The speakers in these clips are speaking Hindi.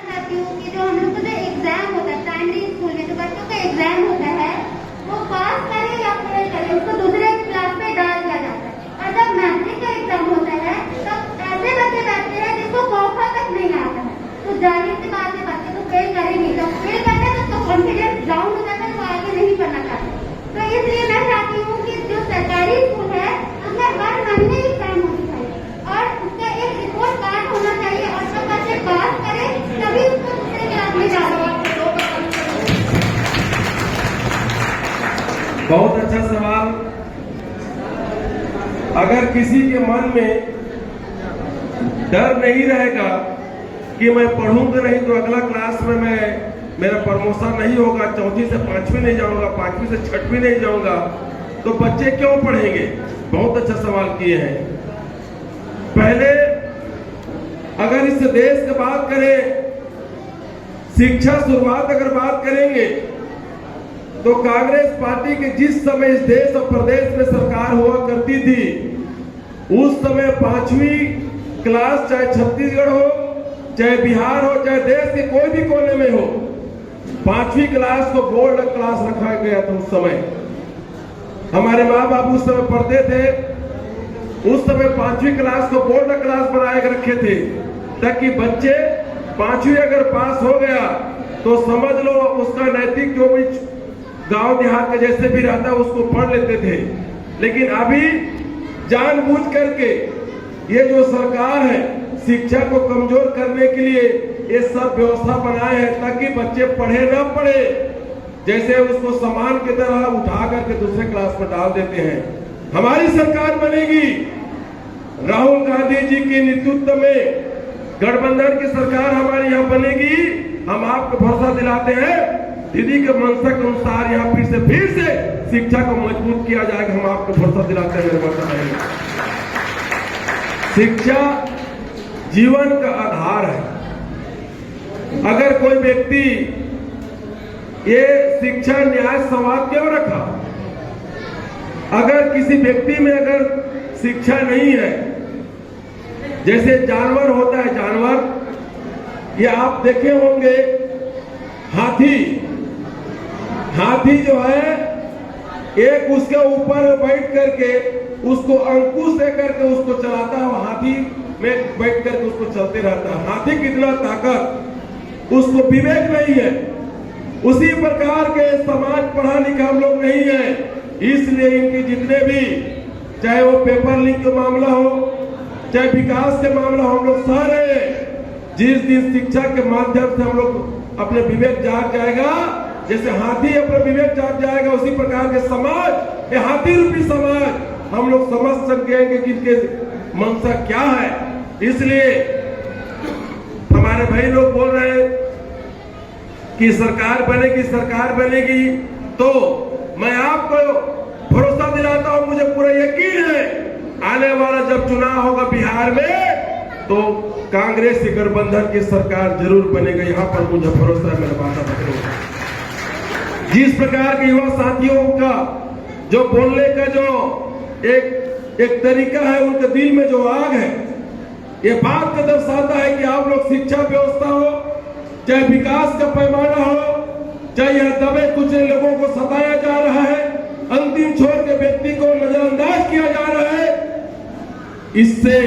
चाहती हूँ कि जो हम लोग का जो एग्जाम होता है प्राइमरी स्कूल में जो बच्चों का एग्जाम होता है वो पास करे या फेल करे उसको दूसरे क्लास में डाल दिया जाता है। और जब मैट्रिक का एग्जाम होता है तब ऐसे बच्चे बैठते हैं जिसको कॉफा तक नहीं आता है, तो जाहिर सी बात है बच्चे तो फेल करेंगे। जब फेल करते हैं तो उसका कॉन्फिडेंस डाउन हो जाता है, वो आगे नहीं पढ़ना चाहते। तो इसलिए मैं चाहती हूँ कि जो सरकारी स्कूल है उसमें हर महीने एग्जाम होनी चाहिए और उसका एक रिपोर्ट कार्ड होना चाहिए और जब बच्चे पास करे तभी उसको दूसरे क्लास में डालें। बहुत अच्छा सवाल। अगर किसी के मन में डर नहीं रहेगा कि मैं पढ़ूंगा नहीं तो अगला क्लास में मेरा प्रमोशन नहीं होगा, चौथी से पांचवी नहीं जाऊंगा, पांचवी से छठवीं नहीं जाऊंगा, तो बच्चे क्यों पढ़ेंगे? बहुत अच्छा सवाल किए हैं। पहले अगर इस देश की बात करें, शिक्षा शुरुआत अगर बात करेंगे तो कांग्रेस पार्टी के जिस समय इस देश और प्रदेश में सरकार हुआ करती थी उस समय पांचवी क्लास चाहे छत्तीसगढ़ हो, चाहे बिहार हो, चाहे देश के कोई भी कोने में हो, पांचवी क्लास को बोर्ड क्लास रखा गया था। उस समय हमारे माँ बाप उस समय पढ़ते थे, उस समय पांचवी क्लास को बोर्ड क्लास बनाए रखे थे ताकि बच्चे पांचवी अगर पास हो गया तो समझ लो उसका नैतिक जो भी गांव देहात के जैसे भी रहता है उसको पढ़ लेते थे। लेकिन अभी जानबूझ करके ये जो सरकार है शिक्षा को कमजोर करने के लिए ये सब व्यवस्था बनाए हैं ताकि बच्चे पढ़े ना पढ़े, जैसे उसको सामान की तरह उठा करके दूसरे क्लास में डाल देते हैं। हमारी सरकार बनेगी, राहुल गांधी जी के नेतृत्व में गठबंधन की सरकार हमारे यहाँ बनेगी। हम आपको भरोसा दिलाते हैं दीदी के मंशा के अनुसार यहाँ फिर से शिक्षा को मजबूत किया जाएगा। हम आपको भरोसा दिलाते हैं मेरे माता बहन, शिक्षा जीवन का आधार है। अगर कोई व्यक्ति ये शिक्षा न्याय संवाद क्यों रखा? अगर किसी व्यक्ति में अगर शिक्षा नहीं है, जैसे जानवर होता है, जानवर ये आप देखे होंगे, हाथी जो है एक उसके ऊपर बैठ करके उसको अंकुश दे करके उसको चलाता है, हाथी में बैठ करके उसको चलते रहता है। हाथी कितना ताकत, उसको विवेक नहीं है। उसी प्रकार के समाज पढ़ा लिखा हम लोग नहीं है, इसलिए इनके जितने भी चाहे वो पेपर लीक का मामला हो, चाहे विकास के मामला हो, हम लोग सारे जिस दिन शिक्षा के माध्यम से हम लोग अपने विवेक जाग जाएगा, जैसे हाथी अपना विवेक जाग जाएगा, उसी प्रकार के समाज, ये हाथी रूपी समाज हम लोग समझ सकेंगे कि इनके मंशा क्या है। इसलिए हमारे भाई लोग बोल रहे हैं कि सरकार बनेगी, तो मैं आपको भरोसा दिलाता हूं, मुझे पूरा यकीन है आने वाला जब चुनाव होगा बिहार में तो कांग्रेस गठबंधन की सरकार जरूर बनेगा। यहाँ पर मुझे भरोसा है मेरे माता बहनों। जिस प्रकार के युवा साथियों का जो बोलने का जो एक तरीका है, उनके दिल में जो आग है, ये बात का दर्शाता है कि आप लोग शिक्षा व्यवस्था हो, चाहे विकास का पैमाना हो, चाहे यह दबे कुचले लोगों को सताया जा रहा है, अंतिम छोर के व्यक्ति को नजरअंदाज किया जा रहा है, इससे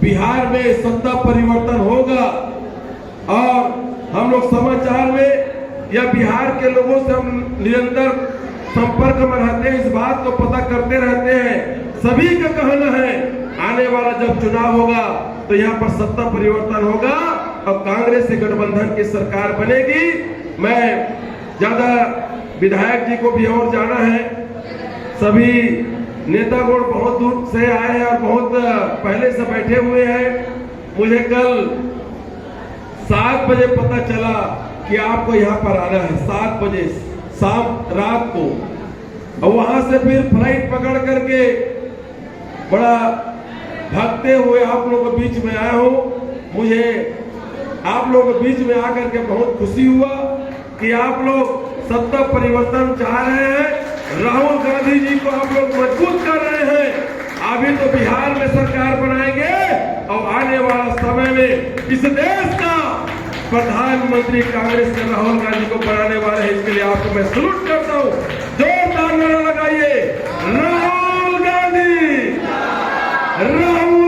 बिहार में सत्ता परिवर्तन होगा। और हम लोग समाचार में या बिहार के लोगों से हम निरंतर संपर्क में रहते हैं, इस बात को पता करते रहते हैं। सभी का कहना है आने वाला जब चुनाव होगा तो यहाँ पर सत्ता परिवर्तन होगा और कांग्रेस से गठबंधन की सरकार बनेगी। मैं ज्यादा विधायक जी को भी और जाना है, सभी नेतागण बहुत दूर से आए हैं और बहुत पहले से बैठे हुए हैं। मुझे कल 7 बजे पता चला कि आपको यहाँ पर आना है, 7 बजे शाम रात को, और वहां से फिर फ्लाइट पकड़ करके बड़ा भागते हुए आप लोगों के बीच में आया हूँ। मुझे आप लोगों के बीच में आकर के बहुत खुशी हुआ कि आप लोग सत्ता परिवर्तन चाह रहे हैं, राहुल गांधी जी को आप लोग मजबूत कर रहे हैं। अभी तो बिहार में सरकार बनाएंगे और आने वाला समय में इस देश का प्रधानमंत्री कांग्रेस के राहुल गांधी को बनाने वाले हैं। इसके लिए आपको मैं सलूट करता हूं। जोरदार नारा लगाइए, राहुल गांधी, राहुल